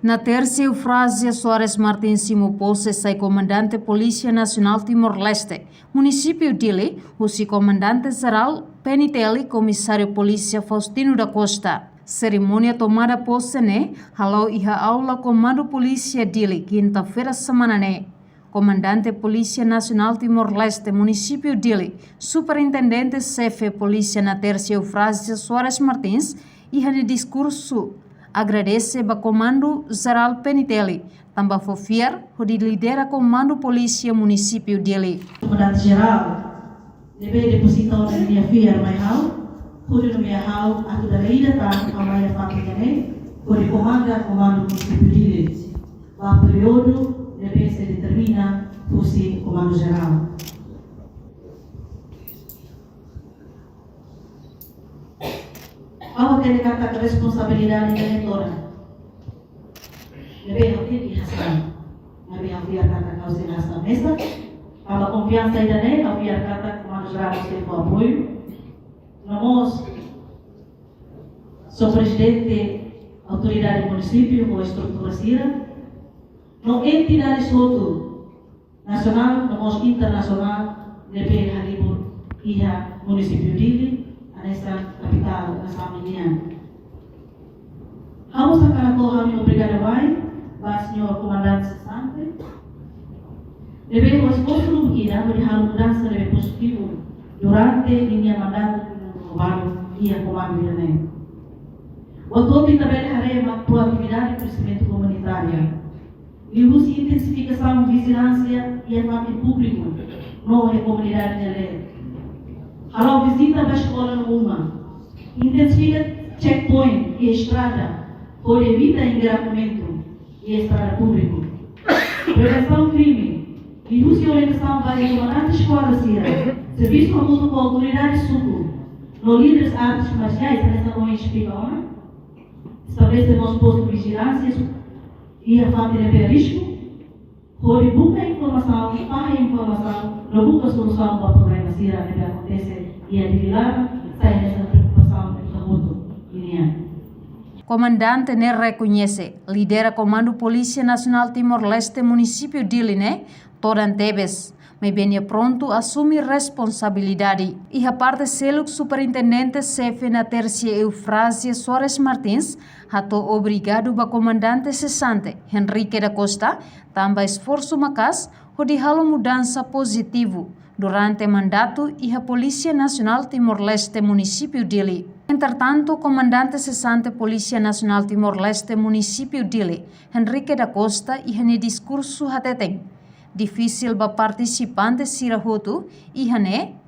Na terça Eufrásia Soares Martins Simopose sai comandante Polícia Nacional Timor-Leste, município Dili, o comandante-geral Penitelli, comissário Polícia Faustino da Costa. Cerimônia tomada posse ne, halau iha aula Comando Polícia Dili, quinta-feira semana ne. Comandante Polícia Nacional Timor-Leste, município Dili, superintendente-chefe Polícia na terça Eufrásia Soares Martins, iha de discurso agradece ao Comando Geral Penitelli, também fofiar o de lidera Comando Polícia Município Dili. Comandante Geral, deve depositar na minha filha mais alto, por no minha alto, a toda a ida tá, a minha família né, por Comando Município Dili. O período deve se determina por si Comando Geral. Ao ter a responsabilidade da leitora, deve ter que razão, deve haver a causa nesta mesa, a confiança ainda é, haver a Comando Geral sempre com apoio. Nós, sou presidente da autoridade do município, com a estrutura CIRA, não entidades outro, nacional, não internacional, deve haver e a município Dili, nessa capital, nessa manhã. Vamos a cada corra, obrigado, vai, senhor comandante cessante. Deve o esforço do Guida, de a mudança deve positivo durante a minha mandato no governo e a comando também. O tópico também hará uma proatividade e crescimento comunitário. E usa intensificação, vigilância e embate público, não é comunidade de lei. A visita à escola no UMA, intensifica checkpoint e estrada, por evita engarrafamento e estrada público. Prevenção crime, indústria e orientação para a comandante escola CIRA, serviço mútuo com a autoridade SUCO, no líderes artes marciais, nessa não explica, estabelecer nosso posto de vigilância e a família de risco, por buscar informação, para informação, não busca solução para o problema CIRA que acontece e a divilar sai dessa preocupação de saúde. Comandante ne reconhece, lidera Comando Polícia Nacional Timor-Leste, município Dili ne, Toran Tebes, mas bem pronto assume responsabilidade. E a parte selo superintendente-chefe na terça Eufrásia Soares Martins, hato obrigado ao comandante cessante, Henrique da Costa, também esforço macas, o de halo mudança positivo durante o mandato e a Polícia Nacional Timor-Leste, município Dili. Entretanto, o comandante cessante Polícia Nacional Timor-Leste, município Dili, Henrique da Costa, e no discurso hateteng. Difícil para participante Sira Hotu, e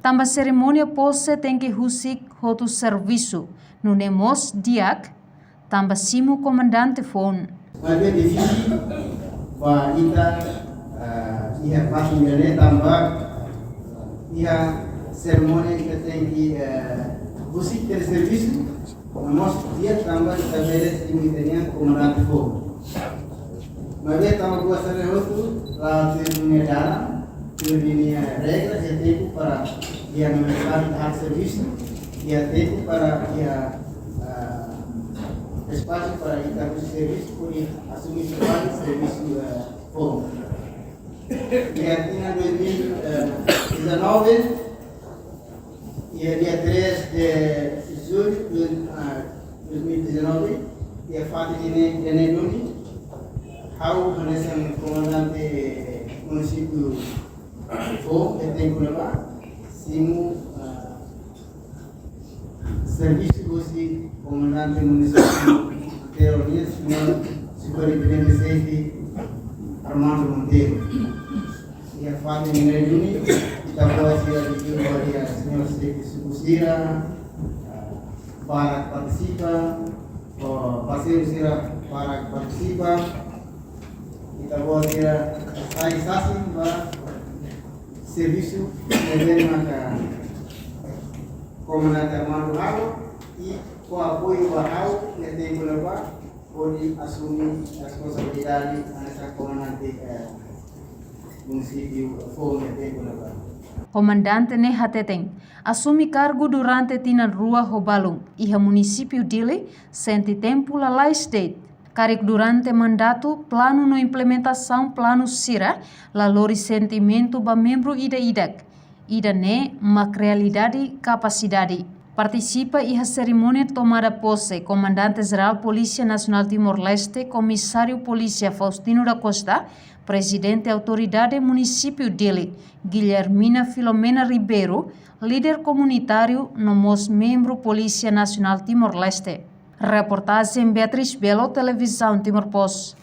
também cerimônia posse tem que husik Hotu serviço, no nemos diak, também simo comandante fon. Mas é difícil para ia família também ia cerimônia que tem que husik ter serviço, nós dia também estabelece que comandante fon. Mas estamos gostando outro lá de unidade, de regras e tempo para a universidade dar serviço e a tempo para espaço para dar o serviço por assumir o serviço fome. E aqui em 2019 e dia 3 de julho de 2019 e a fase de Nenuni. How Hanesan comandante município Fo, tem que levar, simu serviço do comandante municipal terrorista, senhor superintendente safety Armando Monteiro. E a família de Nenuni, está quase a dizer a senhora safety Sucira, para participar, parceiro Sira para participar. Kita buat dia saksi para serviço de maka comandante Armando Hago e com apoio do Hago que tem que levar pode assumir a responsabilidade nessa comandante município Fome que tem que levar. Comandante ne hateteng assume cargo durante tina rua Hobalung e o município Dili sente tempo la state. Carik durante mandato, plano no implementação plano SIRA, lalori sentimento ba membro ida-idak. Ida ne, mak realidade capacidade. Participa e a cerimônia tomada posse Comandante-Geral Polícia Nacional Timor-Leste, Comissário Polícia Faustino da Costa, Presidente Autoridade Município dele, Guilhermina Filomena Ribeiro, líder comunitário nomos membro Polícia Nacional Timor-Leste. Reportagem Beatriz Belo, Televisão Timor-Post.